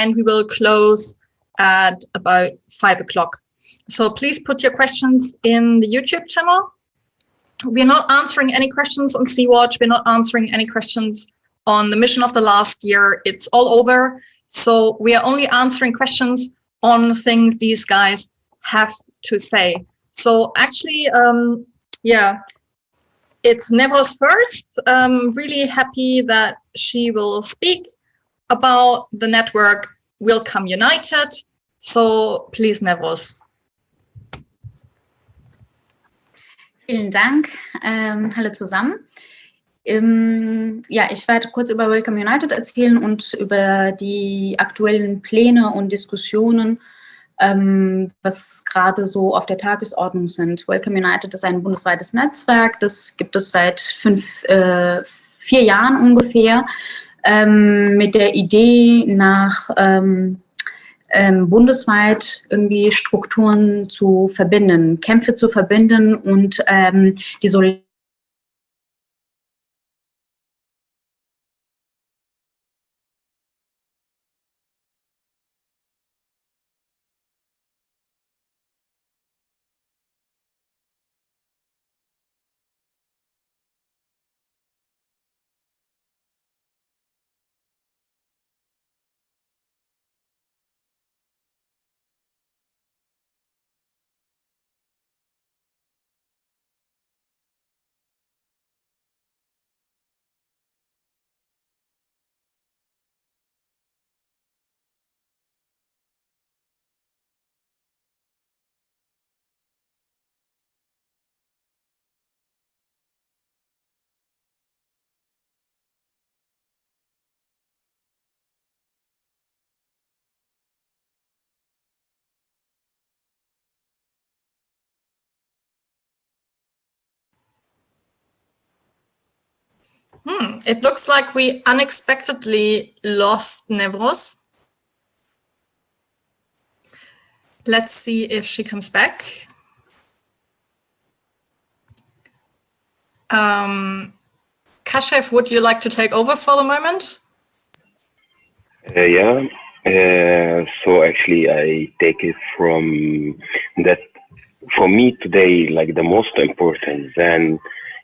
and we will close at about 5 o'clock. So please put your questions in the YouTube channel. We're not answering any questions on Sea-Watch. We're not answering any questions on the mission of the last year. It's all over. So we are only answering questions on things these guys have to say. So actually, yeah, it's Nevos first. Really happy that she will speak about the network We'll Come United. So please, Nevos. Vielen Dank. Hallo zusammen. Ja, ich werde kurz über Welcome United erzählen und über die aktuellen Pläne und Diskussionen, was gerade so auf der Tagesordnung sind. Welcome United ist ein bundesweites Netzwerk, das gibt es seit 4 Jahren ungefähr, mit der Idee nach bundesweit irgendwie Strukturen zu verbinden, Kämpfe zu verbinden und die Solidarität It looks like we unexpectedly lost Nevros. Let's see if she comes back. Kashef, would you like to take over for the moment? Yeah. So actually, I take it from that. For me today, like the most important than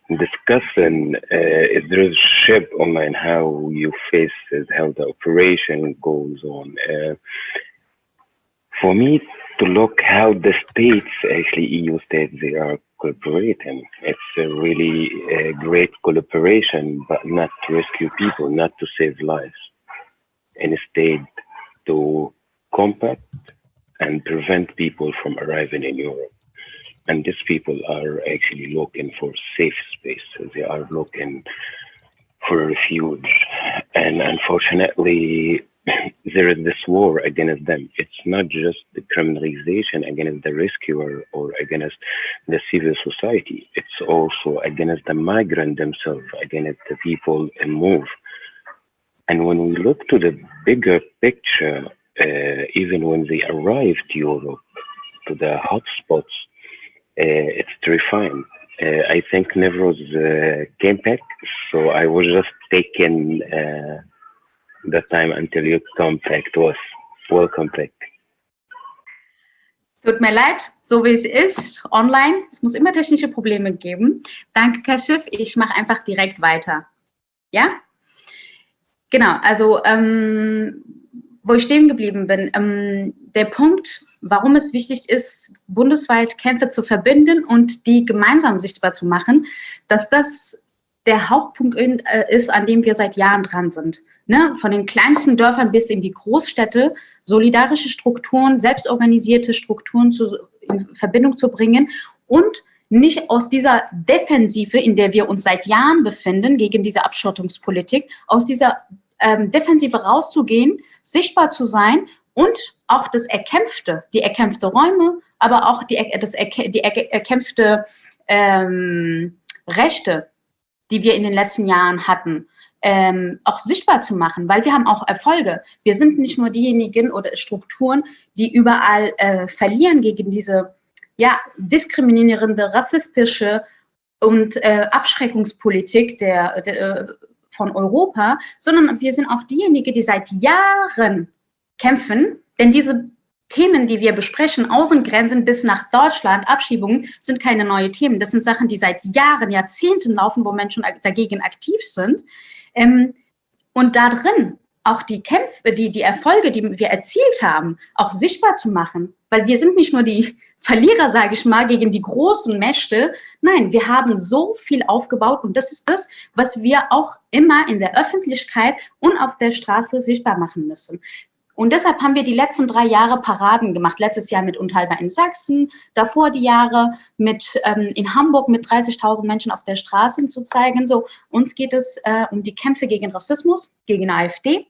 discussing if there is ship online, how you face it, how the operation goes on. For me to look how the states, actually EU states, they are cooperating. It's a really great collaboration, but not to rescue people, not to save lives. Instead, to combat and prevent people from arriving in Europe. And these people are actually looking for safe spaces. They are looking for refuge. And unfortunately, there is this war against them. It's not just the criminalization against the rescuer or against the civil society. It's also against the migrant themselves, against the people in move. And when we look to the bigger picture, even when they arrive to Europe, to the hotspots, it's terrifying. I think Nevros came back, so I was just taking the time until you come back to us. Welcome back. Tut mir leid, so wie es ist, online. Es muss immer technische Probleme geben. Danke, Kashif. Ich mache einfach direkt weiter. Ja? Genau, also wo ich stehen geblieben bin, der Punkt, warum es wichtig ist, bundesweit Kämpfe zu verbinden und die gemeinsam sichtbar zu machen, dass das der Hauptpunkt ist, an dem wir seit Jahren dran sind. Ne? Von den kleinsten Dörfern bis in die Großstädte, solidarische Strukturen, selbstorganisierte Strukturen in Verbindung zu bringen und nicht aus dieser Defensive, in der wir uns seit Jahren befinden, gegen diese Abschottungspolitik, aus dieser Defensive rauszugehen, sichtbar zu sein und auch die erkämpfte Räume, aber auch die erkämpfte Rechte, die wir in den letzten Jahren hatten, auch sichtbar zu machen, weil wir haben auch Erfolge. Wir sind nicht nur diejenigen oder Strukturen, die überall verlieren gegen diese diskriminierende, rassistische und Abschreckungspolitik von Europa, sondern wir sind auch diejenigen, die seit Jahren kämpfen, denn diese Themen, die wir besprechen, Außengrenzen bis nach Deutschland, Abschiebungen, sind keine neuen Themen. Das sind Sachen, die seit Jahren, Jahrzehnten laufen, wo Menschen dagegen aktiv sind. Und da drin auch die Kämpfe, die Erfolge, die wir erzielt haben, auch sichtbar zu machen. Weil wir sind nicht nur die Verlierer, sage ich mal, gegen die großen Mächte. Nein, wir haben so viel aufgebaut und das ist das, was wir auch immer in der Öffentlichkeit und auf der Straße sichtbar machen müssen. Und deshalb haben wir die letzten 3 Jahre Paraden gemacht. Letztes Jahr mit Unteilbar in Sachsen, davor die Jahre mit in Hamburg mit 30.000 Menschen auf der Straße, um zu zeigen, so uns geht es um die Kämpfe gegen Rassismus, gegen AfD,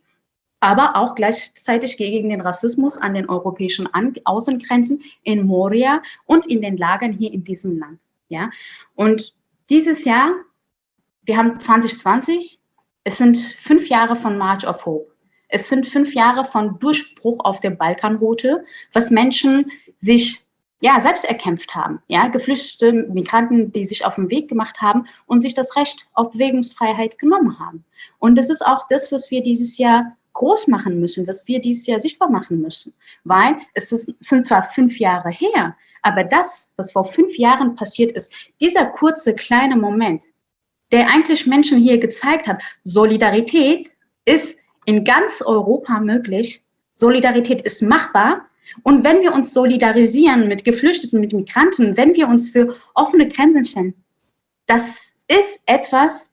aber auch gleichzeitig gegen den Rassismus an den europäischen Außengrenzen in Moria und in den Lagern hier in diesem Land. Ja? Und dieses Jahr, wir haben 2020, es sind 5 Jahre von March of Hope. Es sind 5 Jahre von Durchbruch auf der Balkanroute, was Menschen sich selbst erkämpft haben. Ja, geflüchtete Migranten, die sich auf den Weg gemacht haben und sich das Recht auf Bewegungsfreiheit genommen haben. Und das ist auch das, was wir dieses Jahr groß machen müssen, was wir dieses Jahr sichtbar machen müssen. Weil sind zwar 5 Jahre her, aber das, was vor 5 Jahren passiert ist, dieser kurze, kleine Moment, der eigentlich Menschen hier gezeigt hat, Solidarität ist in ganz Europa möglich. Solidarität ist machbar. Und wenn wir uns solidarisieren mit Geflüchteten, mit Migranten, wenn wir uns für offene Grenzen stellen, das ist etwas,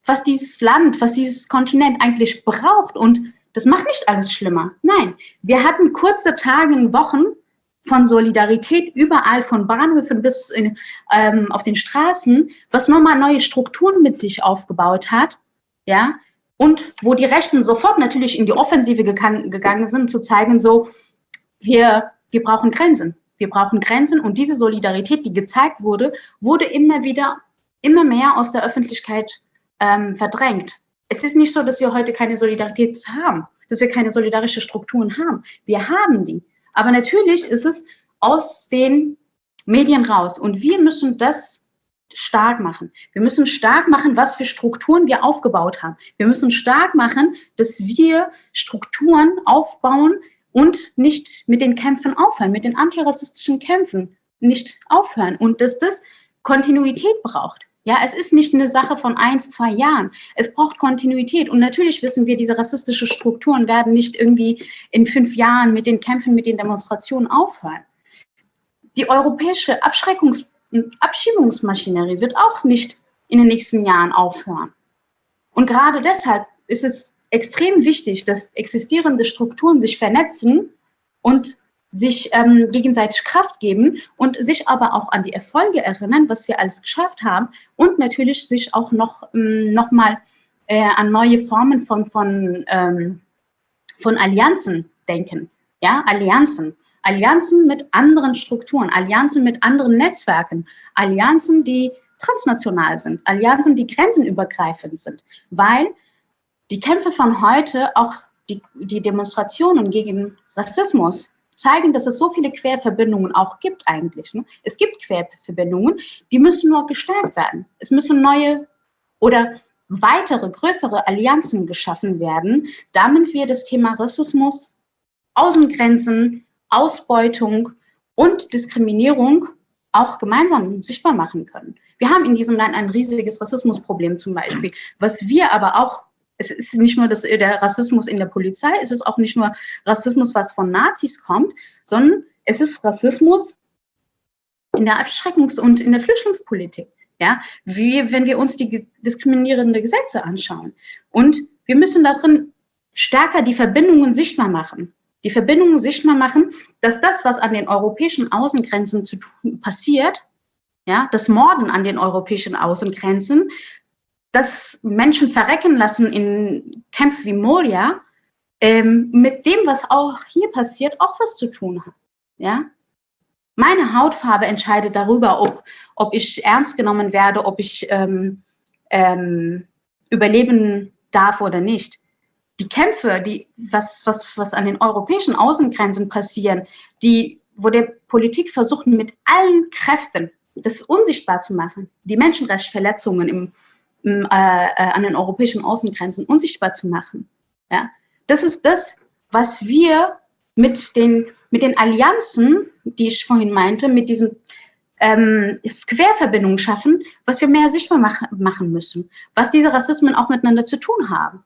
was dieses Land, was dieses Kontinent eigentlich braucht. Und das macht nicht alles schlimmer. Nein, wir hatten kurze Tage, Wochen von Solidarität überall, von Bahnhöfen bis auf den Straßen, was nochmal neue Strukturen mit sich aufgebaut hat, ja, und wo die Rechten sofort natürlich in die Offensive gegangen sind, um zu zeigen, so, wir brauchen Grenzen. Wir brauchen Grenzen und diese Solidarität, die gezeigt wurde, wurde immer mehr aus der Öffentlichkeit verdrängt. Es ist nicht so, dass wir heute keine Solidarität haben, dass wir keine solidarischen Strukturen haben. Wir haben die. Aber natürlich ist es aus den Medien raus und wir müssen das stark machen. Wir müssen stark machen, was für Strukturen wir aufgebaut haben. Wir müssen stark machen, dass wir Strukturen aufbauen und nicht mit den Kämpfen aufhören, mit den antirassistischen Kämpfen nicht aufhören und dass das Kontinuität braucht. Ja, es ist nicht eine Sache von 1, 2 Jahren. Es braucht Kontinuität und natürlich wissen wir, diese rassistischen Strukturen werden nicht irgendwie in 5 Jahren mit den Kämpfen, mit den Demonstrationen aufhören. Die europäische Abschiebungsmaschinerie wird auch nicht in den nächsten Jahren aufhören. Und gerade deshalb ist es extrem wichtig, dass existierende Strukturen sich vernetzen und sich gegenseitig Kraft geben und sich aber auch an die Erfolge erinnern, was wir alles geschafft haben und natürlich sich auch noch mal an neue Formen von Allianzen denken. Ja, Allianzen mit anderen Strukturen, Allianzen mit anderen Netzwerken, Allianzen, die transnational sind, Allianzen, die grenzenübergreifend sind, weil die Kämpfe von heute, auch die Demonstrationen gegen Rassismus, zeigen, dass es so viele Querverbindungen auch gibt eigentlich. Ne? Es gibt Querverbindungen, die müssen nur gestärkt werden. Es müssen neue oder weitere, größere Allianzen geschaffen werden, damit wir das Thema Rassismus, Außengrenzen, Ausbeutung und Diskriminierung auch gemeinsam sichtbar machen können. Wir haben in diesem Land ein riesiges Rassismusproblem zum Beispiel, was wir aber auch, es ist nicht nur der Rassismus in der Polizei, es ist auch nicht nur Rassismus, was von Nazis kommt, sondern es ist Rassismus in der Abschreckungs- und in der Flüchtlingspolitik. Ja? Wenn wir uns die diskriminierenden Gesetze anschauen. Und wir müssen darin stärker die Verbindungen sichtbar machen. Die Verbindungen sichtbar machen, dass das, was an den europäischen Außengrenzen passiert, ja, das Morden an den europäischen Außengrenzen, dass Menschen verrecken lassen in Camps wie Moria, mit dem, was auch hier passiert, auch was zu tun hat. Ja? Meine Hautfarbe entscheidet darüber, ob ich ernst genommen werde, ob ich überleben darf oder nicht. Die Kämpfe, was an den europäischen Außengrenzen passieren, wo der Politik versucht, mit allen Kräften das unsichtbar zu machen, die Menschenrechtsverletzungen an den europäischen Außengrenzen unsichtbar zu machen. Ja? Das ist das, was wir mit den Allianzen, die ich vorhin meinte, mit diesen Querverbindungen schaffen, was wir mehr sichtbar machen müssen, was diese Rassismen auch miteinander zu tun haben.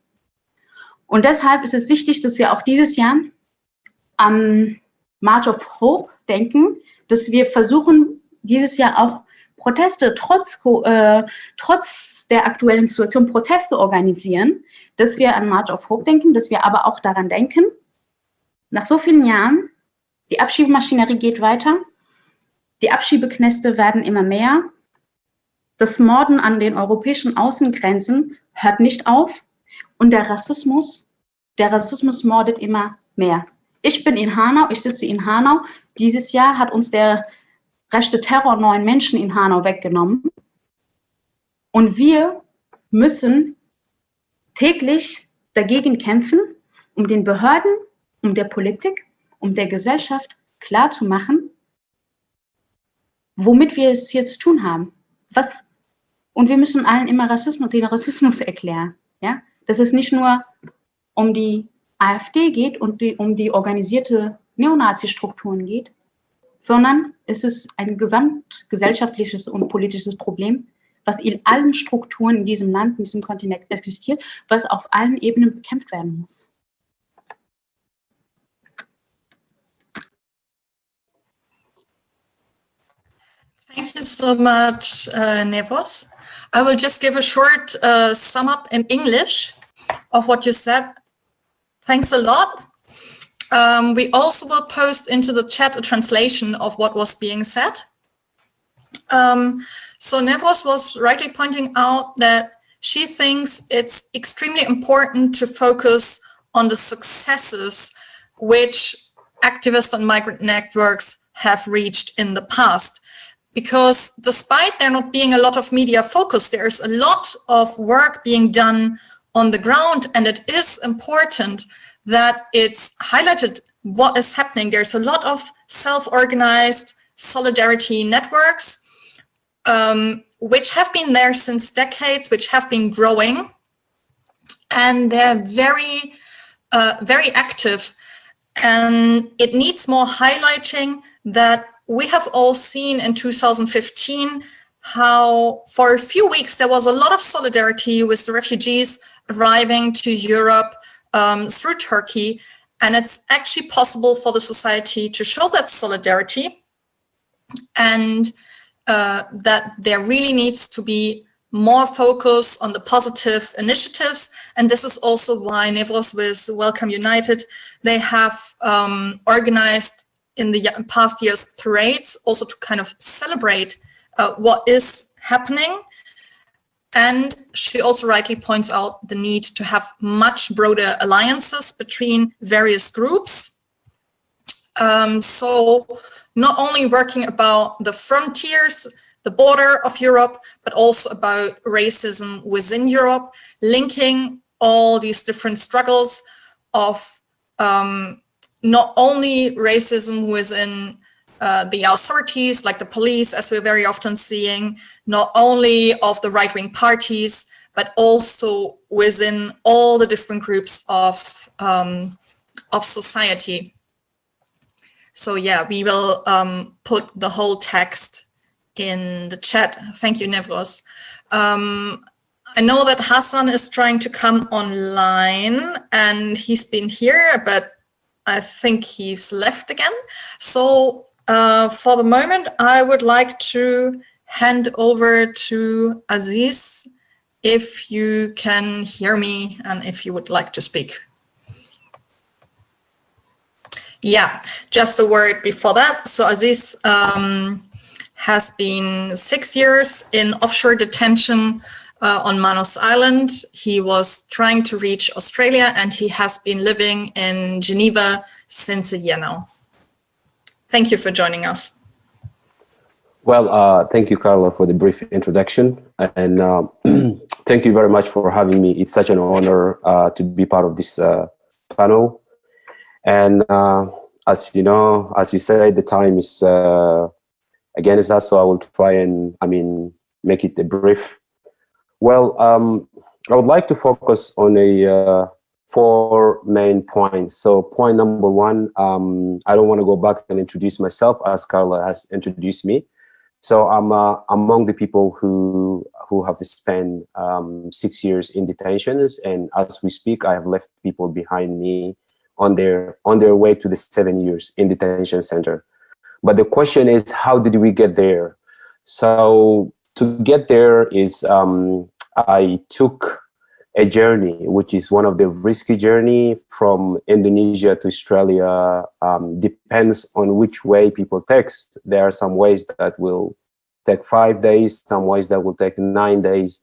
Und deshalb ist es wichtig, dass wir auch dieses Jahr am March of Hope denken, dass wir versuchen, dieses Jahr auch Proteste, trotz der aktuellen Situation, Proteste organisieren, dass wir an March of Hope denken, dass wir aber auch daran denken, nach so vielen Jahren, die Abschiebemaschinerie geht weiter, die Abschiebeknäste werden immer mehr, das Morden an den europäischen Außengrenzen hört nicht auf und der Rassismus mordet immer mehr. Ich bin in Hanau, ich sitze in Hanau. Dieses Jahr hat uns der rechte Terror 9 Menschen in Hanau weggenommen. Und wir müssen täglich dagegen kämpfen, um den Behörden, um der Politik, um der Gesellschaft klarzumachen, womit wir es hier zu tun haben. Und wir müssen allen immer den Rassismus erklären. Ja? Dass es nicht nur um die AfD geht und um die organisierte Neonazi-Strukturen geht, sondern es ist ein gesamtgesellschaftliches und politisches Problem, was in allen Strukturen in diesem Land, in diesem Kontinent existiert, was auf allen Ebenen bekämpft werden muss. Thank you so much, Nevos. I will just give a short sum up in English of what you said. Thanks a lot. We also will post into the chat a translation of what was being said. So Nevos was rightly pointing out that she thinks it's extremely important to focus on the successes which activist and migrant networks have reached in the past. Because despite there not being a lot of media focus, there's a lot of work being done on the ground, and it is important that it's highlighted what is happening. There's a lot of self-organized solidarity networks, which have been there since decades, which have been growing, and they're very, very active. And it needs more highlighting that we have all seen in 2015 how for a few weeks there was a lot of solidarity with the refugees arriving to Europe through Turkey. And it's actually possible for the society to show that solidarity, and that there really needs to be more focus on the positive initiatives. And this is also why Nevros with Welcome United, they have organized in the past years parades also to kind of celebrate what is happening. And she also rightly points out the need to have much broader alliances between various groups. So not only working about the frontiers, the border of Europe, but also about racism within Europe, linking all these different struggles of not only racism within the authorities, like the police, as we're very often seeing, not only of the right-wing parties, but also within all the different groups of society. So yeah, we will put the whole text in the chat. Thank you, Nevros. I know that Hassan is trying to come online, and he's been here, but I think he's left again. So for the moment, I would like to hand over to Aziz, if you can hear me and if you would like to speak. Yeah, just a word before that. So Aziz has been 6 years in offshore detention on Manus Island. He was trying to reach Australia, and he has been living in Geneva since a year now. Thank you for joining us. Well, thank you, Carola, for the brief introduction, and thank you very much for having me. It's such an honor to be part of this panel. And as you know, as you said, the time is against us, so I will try and make it a brief. Well, I would like to focus on a 4 main points. So point number 1, I don't want to go back and introduce myself as Carola has introduced me. So I'm among the people who have spent 6 years in detentions, and as we speak, I have left people behind me on their way to the 7 years in detention center. But the question is, how did we get there? So to get there is I took a journey, which is one of the risky journey from Indonesia to Australia. Depends on which way people take. There are some ways that will take 5 days, some ways that will take 9 days.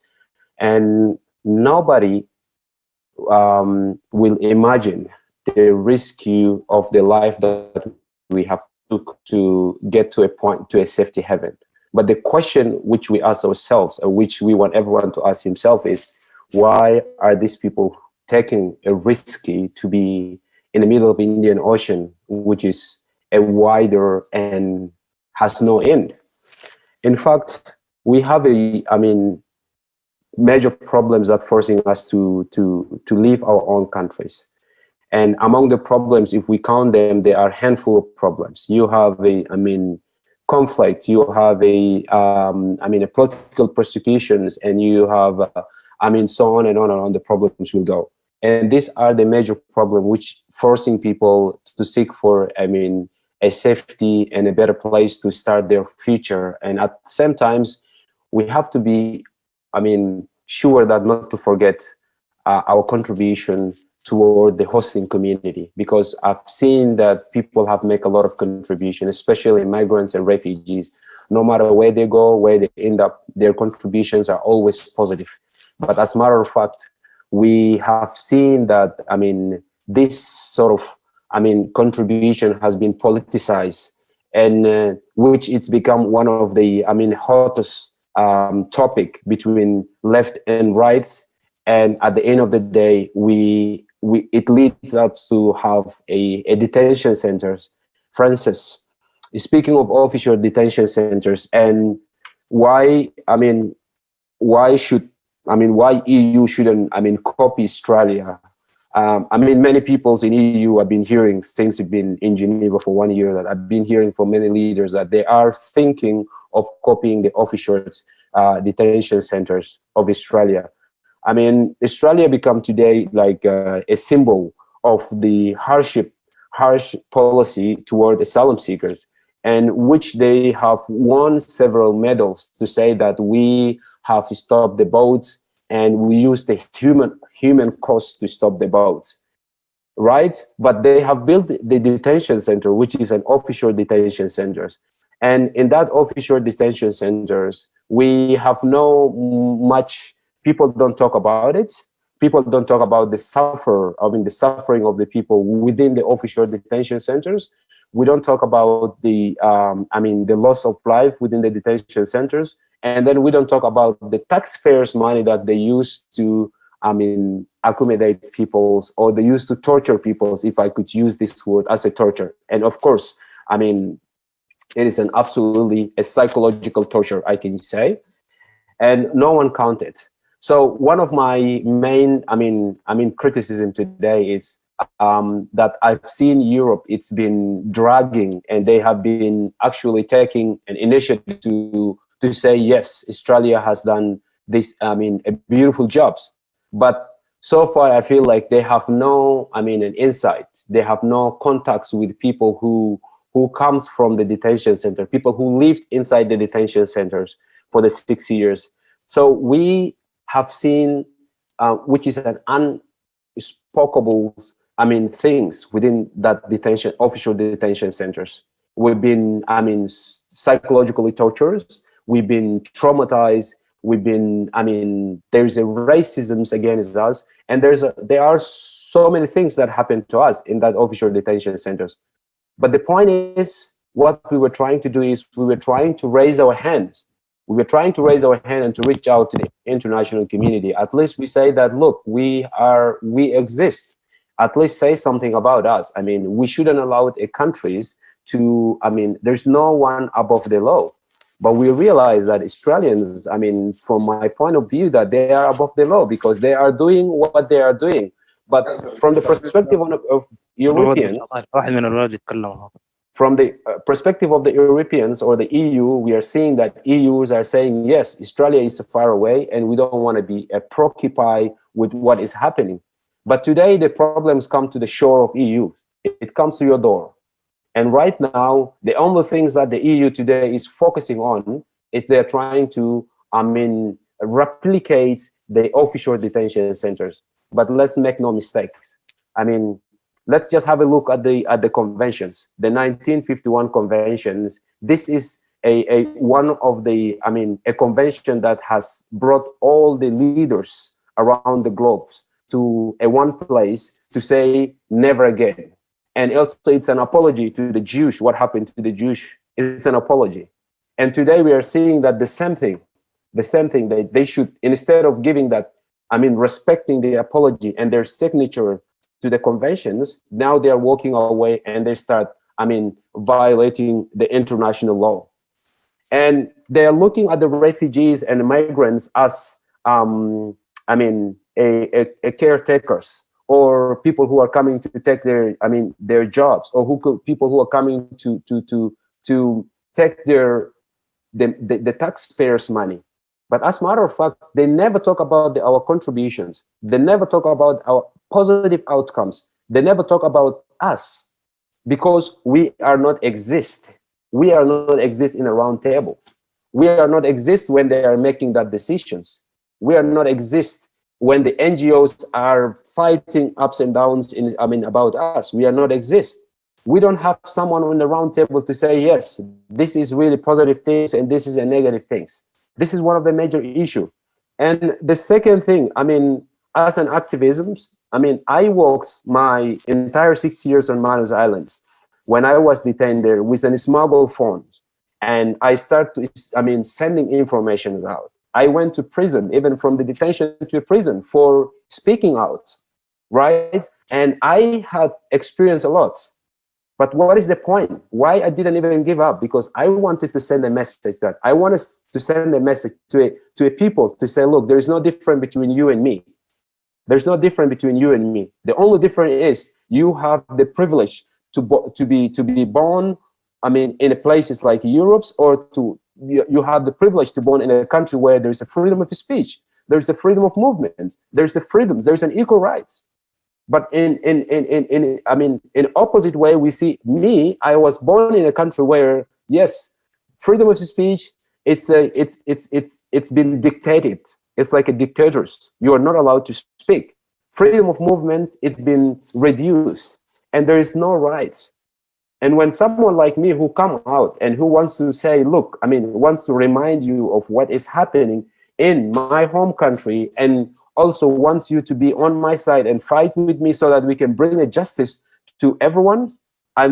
And nobody will imagine the rescue of the life that we have to get to a point, to a safety haven. But the question which we ask ourselves, or which we want everyone to ask himself, is why are these people taking a risky to be in the middle of Indian Ocean, which is a wider and has no end? In fact, we have major problems that forcing us to leave our own countries. And among the problems, if we count them, there are a handful of problems. You have conflict, you have a political persecutions, and you have, so on and on the problems will go. And these are the major problems which forcing people to seek for, a safety and a better place to start their future. And at the same times, we have to be, sure that not to forget our contribution toward the hosting community, because I've seen that people have made a lot of contribution, especially migrants and refugees. No matter where they go, where they end up, their contributions are always positive. But as a matter of fact, we have seen that, this sort of, contribution has been politicized, and which it's become one of the, hottest topic between left and right. And at the end of the day, it leads us to have a detention centers. Francis, speaking of official detention centers, and why EU shouldn't, copy Australia. Many people in EU have been hearing, since I've been in Geneva for 1 year, that I've been hearing from many leaders that they are thinking of copying the official detention centers of Australia. Australia become today like a symbol of the harsh policy toward asylum seekers, and which they have won several medals to say that we have stopped the boats and we use the human cost to stop the boats, right? But they have built the detention center, which is an official detention centers. And in that official detention centers, we have no much. People don't talk about it. People don't talk about the suffering of the people within the official detention centers. We don't talk about the, the loss of life within the detention centers. And then we don't talk about the taxpayers' money that they use to, accommodate peoples, or they use to torture peoples, if I could use this word as a torture. And of course, it is an absolutely a psychological torture, I can say, and no one counted. So one of my main, criticism today is that I've seen Europe, it's been dragging, and they have been actually taking an initiative to say, yes, Australia has done this, a beautiful jobs. But so far, I feel like they have no, an insight. They have no contacts with people who comes from the detention center, people who lived inside the detention centers for the 6 years. So we have seen, which is an unspeakable, things within that official detention centers. We've been, psychologically tortured. We've been traumatized. We've been, there's a racism against us, and there are so many things that happen to us in that official detention centers. But the point is, what we were trying to do is we were trying to raise our hands. We were trying to raise our hand and to reach out to the international community. At least we say that, look, we exist. At least say something about us. We shouldn't allow countries to, there's no one above the law. But we realize that Australians, from my point of view, that they are above the law because they are doing what they are doing. But from the perspective of Europeans, from the perspective of the Europeans or the EU, we are seeing that EUs are saying, yes, Australia is far away and we don't want to be preoccupied with what is happening. But today the problems come to the shore of EU. It comes to your door. And right now, the only things that the EU today is focusing on is they're trying to, replicate the offshore detention centers. But let's make no mistakes. Let's just have a look at the conventions, the 1951 conventions. This is a convention that has brought all the leaders around the globe to one place to say never again. And also it's an apology to the Jews. What happened to the Jews? It's an apology. And today we are seeing that the same thing that they should, instead of giving that, respecting the apology and their signature to the conventions, now they are walking away and they start, violating the international law. And they are looking at the refugees and migrants as, caretakers, or people who are coming to take their jobs, or people who are coming to take the taxpayers' money. But as a matter of fact, they never talk about our contributions. They never talk about our positive outcomes. They never talk about us, because we are not exist. We are not exist in a round table. We are not exist when they are making that decisions. We are not exist when the NGOs are fighting ups and downs about us. We are not exist. We don't have someone on the round table to say, yes, this is really positive things and this is a negative things. This is one of the major issues. And the second thing, as an activist, I worked my entire 6 years on Manus Islands when I was detained there with a smuggled phone. And I started, sending information out. I went to prison, even from the detention to prison, for speaking out, right? And I had experienced a lot. But what is the point? Why I didn't even give up? Because I wanted to send a message that I wanted to send a message to a people to say, look, there is no difference between you and me. There's no difference between you and me. The only difference is you have the privilege to be born, in places like Europe, or you have the privilege to born in a country where there's a freedom of speech, there's a freedom of movement, there's an equal rights. But in opposite way, we see me. I was born in a country where, yes, freedom of speech, it's been dictated. It's like a dictators. You are not allowed to speak. Freedom of movement, it's been reduced, and there is no rights. And when someone like me who come out and who wants to say, look, wants to remind you of what is happening in my home country, and also wants you to be on my side and fight with me so that we can bring a justice to everyone, I